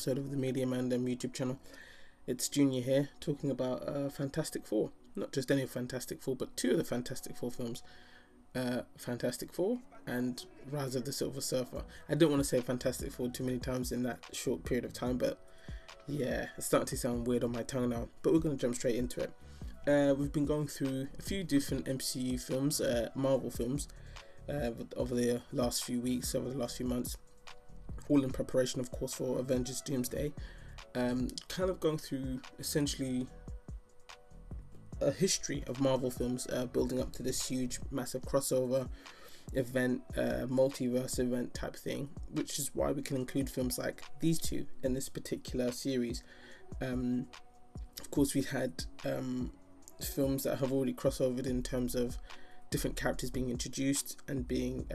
episode of the Media Man YouTube channel. It's Junior here, talking about Fantastic Four. Not just any Fantastic Four, but two of the Fantastic Four films. Fantastic Four and Rise of the Silver Surfer. I don't want to say Fantastic Four too many times in that short period of time, but yeah, it's starting to sound weird on my tongue now. But we're going to jump straight into it. We've been going through a few different MCU films, Marvel films, over the last few weeks, over the last few months, all in preparation, of course, for Avengers Doomsday. Kind of going through essentially a history of Marvel films, building up to this huge, massive crossover event, multiverse event type thing, which is why we can include films like these two in this particular series. Of course, we had films that have already crossovered in terms of different characters being introduced and being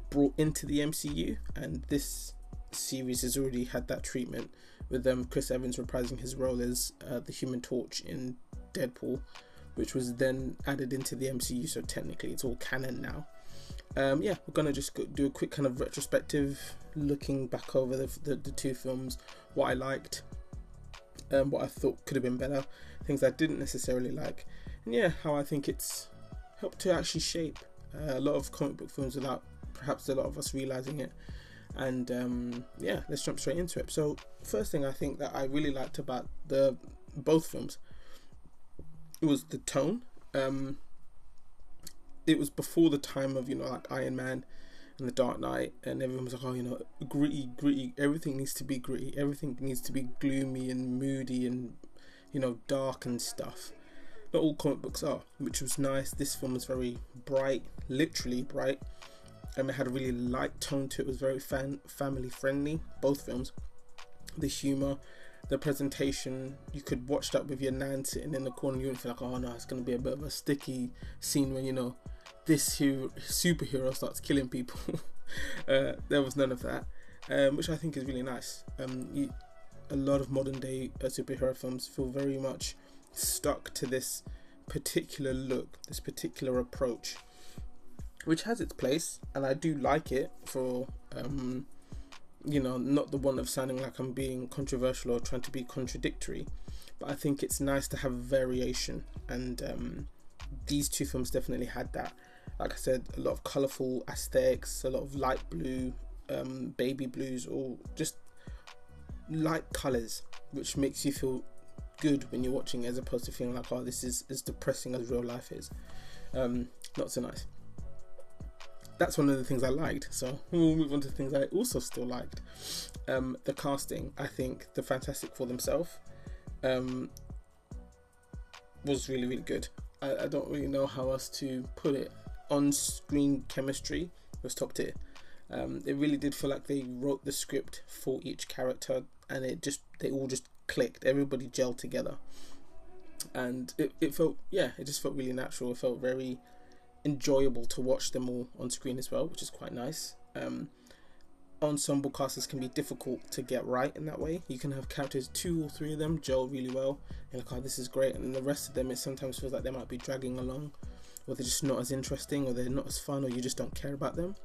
brought into the MCU, and this series has already had that treatment with Chris Evans reprising his role as the Human Torch in Deadpool, which was then added into the MCU, so technically it's all canon now. We're gonna just do a quick kind of retrospective, looking back over the two films, what I liked, what I thought could have been better, things I didn't necessarily like, and how I think it's helped to actually shape a lot of comic book films without perhaps a lot of us realizing it. And let's jump straight into it. So first thing I think that I really liked about both films was the tone. It was before the time of like Iron Man and The Dark Knight, and everyone was like, gritty, everything needs to be gritty, everything needs to be gloomy and moody and dark and stuff. Not all comic books are, which was nice. This film was very bright, literally bright. It had a really light tone to it. It was very family friendly, both films. The humour, the presentation, you could watch that with your nan sitting in the corner. You wouldn't feel like, oh no, it's going to be a bit of a sticky scene when this superhero starts killing people. There was none of that, which I think is really nice. A lot of modern day superhero films feel very much stuck to this particular look, this particular approach, which has its place, and I do like it for not the one of sounding like I'm being controversial or trying to be contradictory, but I think it's nice to have variation, and these two films definitely had that. Like I said, a lot of colourful aesthetics, a lot of light blue, baby blues, or just light colours, which makes you feel good when you're watching, as opposed to feeling like, oh, this is as depressing as real life is. Not so nice. That's one of the things I liked, so we'll move on to things I also still liked. The casting, I think the Fantastic Four themselves was really, really good. I don't really know how else to put it. On-screen chemistry was top tier. It really did feel like they wrote the script for each character, and they all just clicked. Everybody gelled together, and it just felt really natural. It felt very enjoyable to watch them all on screen as well, which is quite nice. Ensemble casters can be difficult to get right in that way. You can have characters, 2 or 3 of them gel really well, and like, oh, this is great, and then the rest of them, it sometimes feels like they might be dragging along, or they're just not as interesting, or they're not as fun, or you just don't care about them.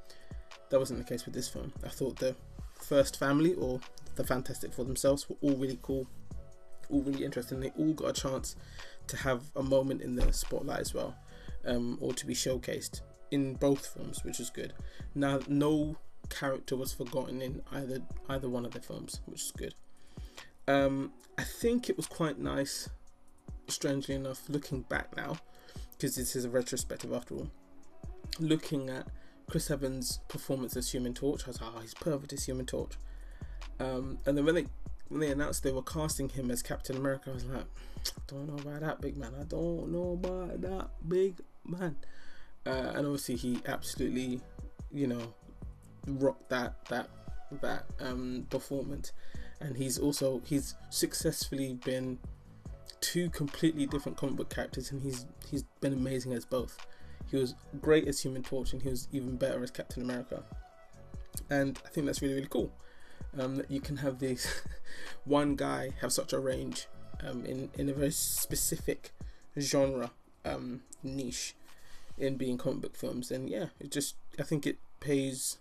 That wasn't the case with this film. I thought the first family, or the Fantastic Four themselves, were all really cool, all really interesting. They all got a chance to have a moment in the spotlight as well, or to be showcased in both films, which is good. Now, no character was forgotten in either one of the films, which is good. I think it was quite nice, strangely enough, looking back now, because this is a retrospective after all, looking at Chris Evans' performance as Human Torch. I was like, oh, he's perfect as Human Torch. And then when they announced they were casting him as Captain America, I was like, I don't know about that, big man. I don't know about that, big man. And obviously he absolutely, rocked that performance. And he's successfully been 2 completely different comic book characters, and he's been amazing as both. He was great as Human Torch, and he was even better as Captain America. And I think that's really, really cool. That you can have this one guy have such a range in a very specific genre niche in being comic book films. And I think it pays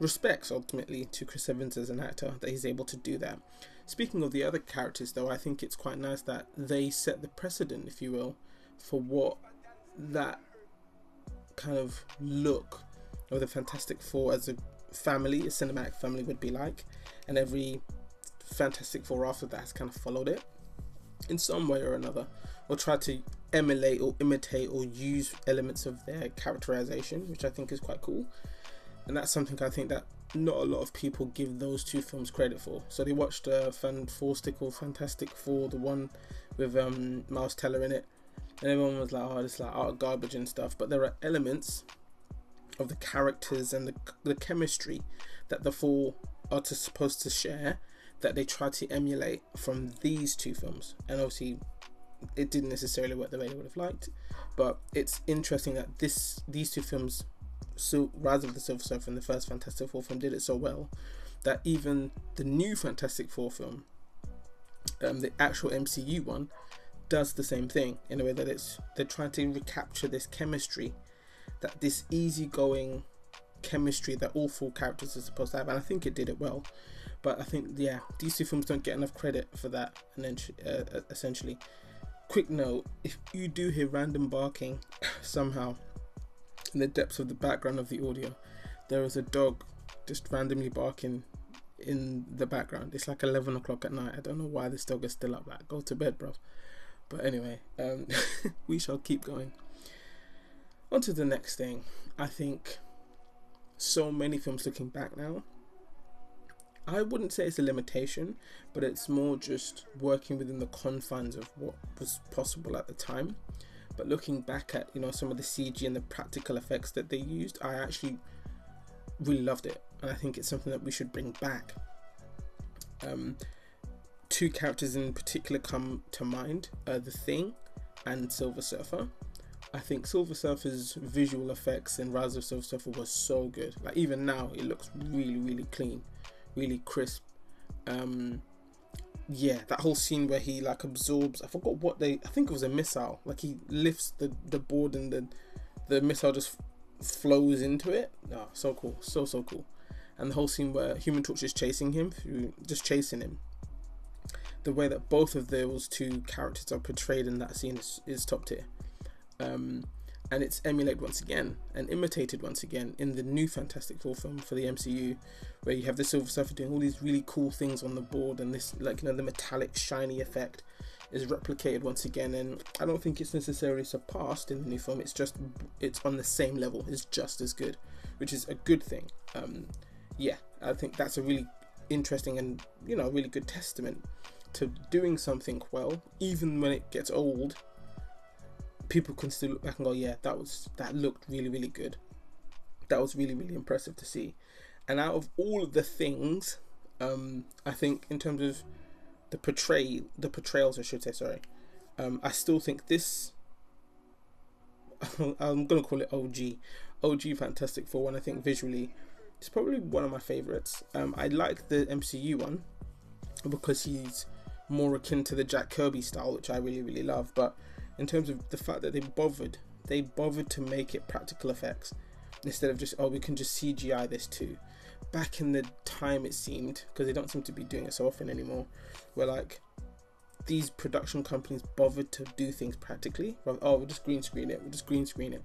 respects ultimately to Chris Evans as an actor that he's able to do that. Speaking of the other characters though, I think it's quite nice that they set the precedent, if you will, for what that kind of look of the Fantastic Four as a family, a cinematic family would be like, and every Fantastic Four after that has kind of followed it in some way or another, or tried to emulate or imitate or use elements of their characterization, which I think is quite cool. And that's something I think that not a lot of people give those two films credit for. So they watched Fantastic Four, the one with Miles Teller in it, and everyone was like, oh, it's like art garbage and stuff. But there are elements of the characters and the chemistry that the four are supposed to share that they try to emulate from these two films. And obviously it didn't necessarily work the way they would have liked, but it's interesting that these two films, so Rise of the Silver Surfer and the first Fantastic Four film, did it so well that even the new Fantastic Four film, the actual MCU one, does the same thing in a way that they're trying to recapture this chemistry, that this easygoing chemistry that all four characters are supposed to have, and I think it did it well. But I think, yeah, these two films don't get enough credit for that. And then essentially, quick note, if you do hear random barking somehow in the depths of the background of the audio, there is a dog just randomly barking in the background. It's like 11 o'clock at night. I don't know why this dog is still up. Like, go to bed, bro. But anyway, we shall keep going. On to the next thing. I think so many films looking back now, I wouldn't say it's a limitation, but it's more just working within the confines of what was possible at the time. But looking back at, some of the CG and the practical effects that they used, I actually really loved it, and I think it's something that we should bring back. Two characters in particular come to mind, The Thing and Silver Surfer. I think Silver Surfer's visual effects in Rise of Silver Surfer was so good. Like, even now it looks really, really clean, really crisp. Yeah, that whole scene where he like absorbs, I forgot what I think it was a missile, like he lifts the board and the missile just flows into it. Oh, so cool, so cool. And the whole scene where Human Torch is chasing him, the way that both of those two characters are portrayed in that scene is top tier. And it's emulated once again and imitated once again in the new Fantastic Four film for the MCU, where you have the Silver Surfer doing all these really cool things on the board, and this, like, the metallic shiny effect is replicated once again. And I don't think it's necessarily surpassed in the new film. It's on the same level. It's just as good, which is a good thing. Yeah, I think that's a really interesting and really good testament to doing something well, even when it gets old. People can still look back and go, yeah, that looked really, really good. That was really, really impressive to see. And out of all of the things, I think in terms of the portrayals, I should say, sorry, I still think this, I'm gonna call it OG Fantastic Four one. I think visually, it's probably one of my favorites. I like the MCU one because he's more akin to the Jack Kirby style, which I really, really love. But in terms of the fact that they bothered to make it practical effects instead of just, we can just CGI this too. Back in the time, it seemed, because they don't seem to be doing it so often anymore, where like these production companies bothered to do things practically. We'll just green screen it.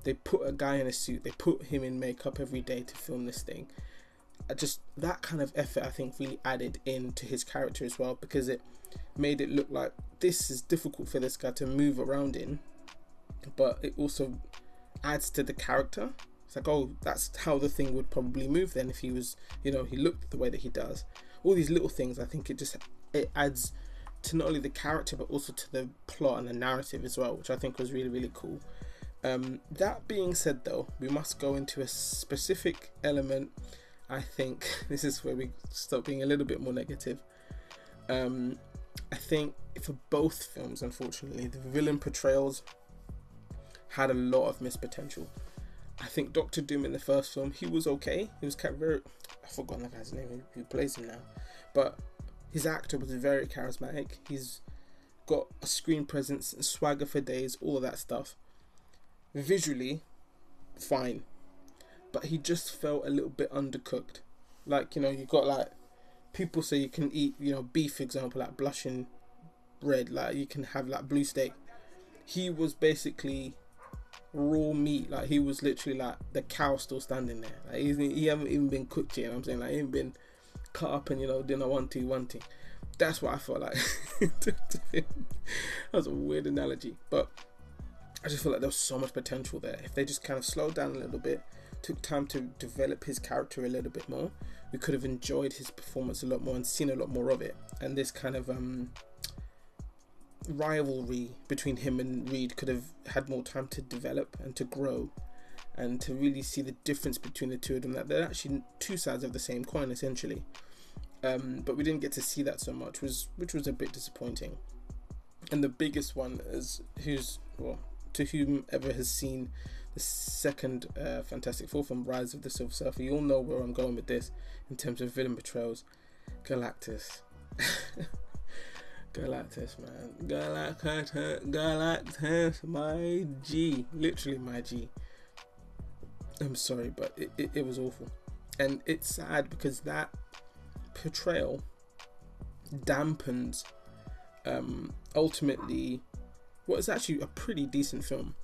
They put a guy in a suit, they put him in makeup every day to film this thing. Just that kind of effort, I think, really added into his character as well, because it made it look like this is difficult for this guy to move around in, but it also adds to the character. It's like, that's how the Thing would probably move then if he was, he looked the way that he does. All these little things, I think it adds to not only the character but also to the plot and the narrative as well, which I think was really, really cool. That being said though, we must go into a specific element. I think this is where we start being a little bit more negative. I think for both films, unfortunately, the villain portrayals had a lot of missed potential. I think Doctor Doom in the first film, he was okay. He was kind of very, I've forgotten the guy's name who plays him now, but his actor was very charismatic. He's got a screen presence and swagger for days, all of that stuff. Visually, fine. but he just felt a little bit undercooked. Like, you know, you got like people say you can eat, you know, beef, for example, like blushing red, like you can have like blue steak. He was basically raw meat. Like he was literally like the cow still standing there. Like he haven't even been cooked yet. You know what I'm saying, like he ain't been cut up and, you know, doing a 1-2. That's what I felt like. That was a weird analogy, but I just feel like there was so much potential there. If they just kind of slowed down a little bit, took time to develop his character a little bit more, we could have enjoyed his performance a lot more and seen a lot more of it. And this kind of rivalry between him and Reed could have had more time to develop and to grow, and to really see the difference between the two of them, that they're actually two sides of the same coin essentially. But we didn't get to see that so much, which was a bit disappointing. And the biggest one is to whomever has seen the second Fantastic Four film, Rise of the Silver Surfer, you all know where I'm going with this in terms of villain portrayals. Galactus. Galactus, man. Galactus, my G. Literally my G. I'm sorry, but it was awful. And it's sad because that portrayal dampens ultimately what is actually a pretty decent film.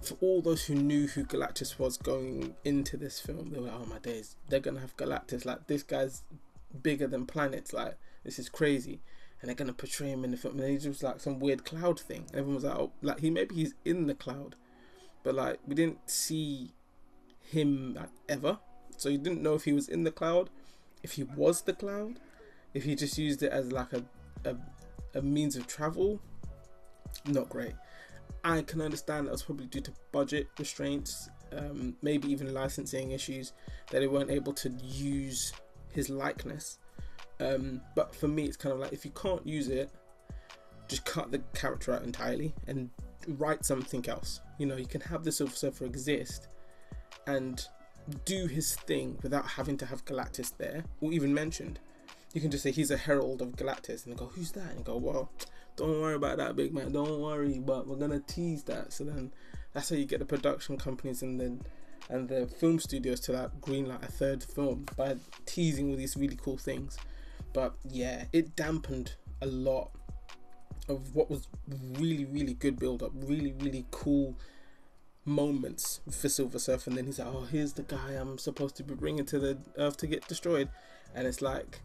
For all those who knew who Galactus was going into this film, they were like, oh my days, they're gonna have Galactus, like this guy's bigger than planets, like this is crazy, and they're gonna portray him in the film, and then he's just like some weird cloud thing, and everyone was like, oh, like he's in the cloud, but like we didn't see him like, ever, so you didn't know if he was in the cloud, if he was the cloud, if he just used it as like a means of travel. Not great. I can understand that was probably due to budget restraints, maybe even licensing issues, that they weren't able to use his likeness. But for me, it's kind of like, if you can't use it, just cut the character out entirely and write something else. You know, you can have the Silver Surfer exist and do his thing without having to have Galactus there or even mentioned. You can just say he's a herald of Galactus, and they go, who's that? And you go, well, don't worry about that, big man, don't worry, but we're gonna tease that. So then that's how you get the production companies and the film studios to like greenlight a third film, by teasing all these really cool things. But yeah, it dampened a lot of what was really, really good build up, really, really cool moments for Silver Surfer. And then he's like, oh, here's the guy I'm supposed to be bringing to the Earth to get destroyed, and it's like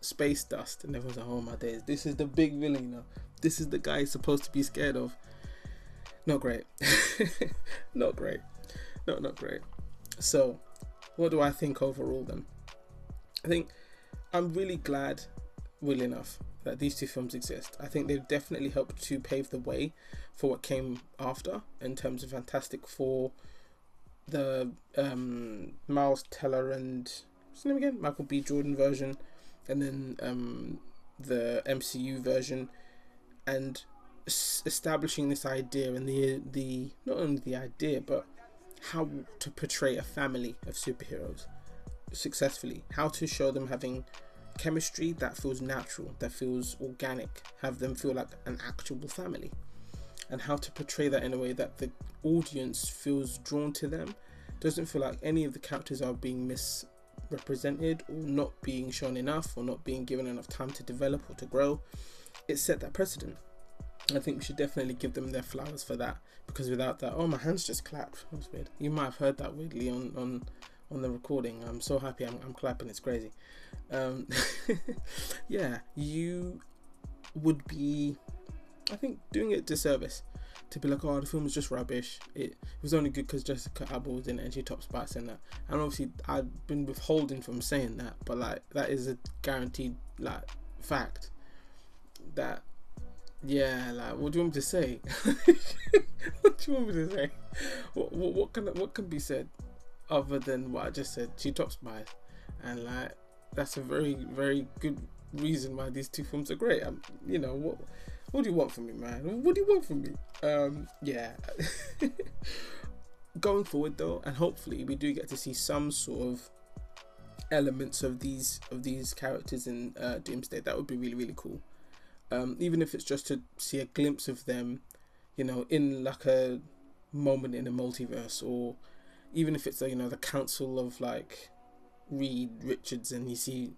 space dust, and everyone's like, oh my days, this is the big villain, you know, this is the guy he's supposed to be scared of. Not great. Not great. Not great. So what do I think overall then? I think I'm really glad, really enough, that these two films exist. I think they've definitely helped to pave the way for what came after in terms of Fantastic Four, the Miles Teller and what's his name again? Michael B. Jordan version, and then the MCU version, and establishing this idea and the not only the idea but how to portray a family of superheroes successfully, how to show them having chemistry that feels natural, that feels organic, have them feel like an actual family, and how to portray that in a way that the audience feels drawn to them, doesn't feel like any of the characters are being misrepresented or not being shown enough or not being given enough time to develop or to grow. It set that precedent. I think we should definitely give them their flowers for that, because without that, oh, my hands just clapped. That was weird. You might have heard that weirdly on the recording. I'm so happy I'm clapping, it's crazy. Yeah, you would be, I think, doing it disservice to be like, oh, the film was just rubbish. It was only good because Jessica Alba was in it and she top spice in that. And obviously I've been withholding from saying that, but like that is a guaranteed like fact that, yeah, like what do you want me to say? What do you want me to say? What can be said other than what I just said? She top spice, and like that's a very, very good reason why these two films are great. You know, what do you want from me, man? What do you want from me? Yeah. Going forward though, and hopefully we do get to see some sort of elements of these characters in Doomsday. That would be really, really cool. Even if it's just to see a glimpse of them, you know, in like a moment in a multiverse, or even if it's you know, the council of like Reed Richards, and you see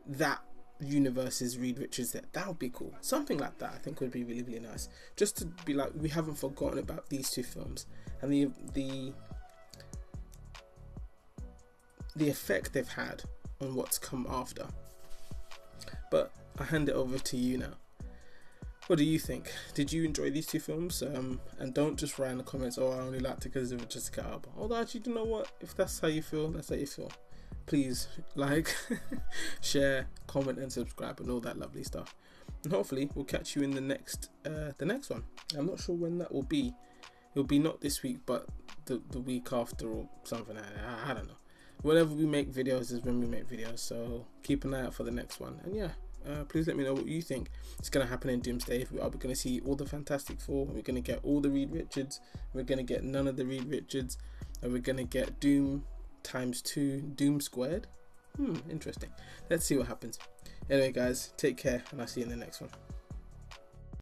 that universe's Reed Richards there, that would be cool. Something like that I think would be really, really nice, just to be like, we haven't forgotten about these two films and the effect they've had on what's come after. But I hand it over to you now. What do you think? Did you enjoy these two films? And don't just write in the comments, oh, I only liked it because of Jessica Alba. Although actually, you know what? If that's how you feel, that's how you feel. Please like, share, comment, and subscribe, and all that lovely stuff. And hopefully, we'll catch you in the next one. I'm not sure when that will be. It'll be not this week, but the week after or something. I don't know. Whenever we make videos is when we make videos. So keep an eye out for the next one. And yeah. Please let me know what you think is going to happen in Doomsday. Are we going to see all the Fantastic Four? Are we going to get all the Reed Richards? Are we going to get none of the Reed Richards? Are we going to get Doom ×2, Doom squared? Interesting. Let's see what happens. Anyway guys, take care, and I'll see you in the next one.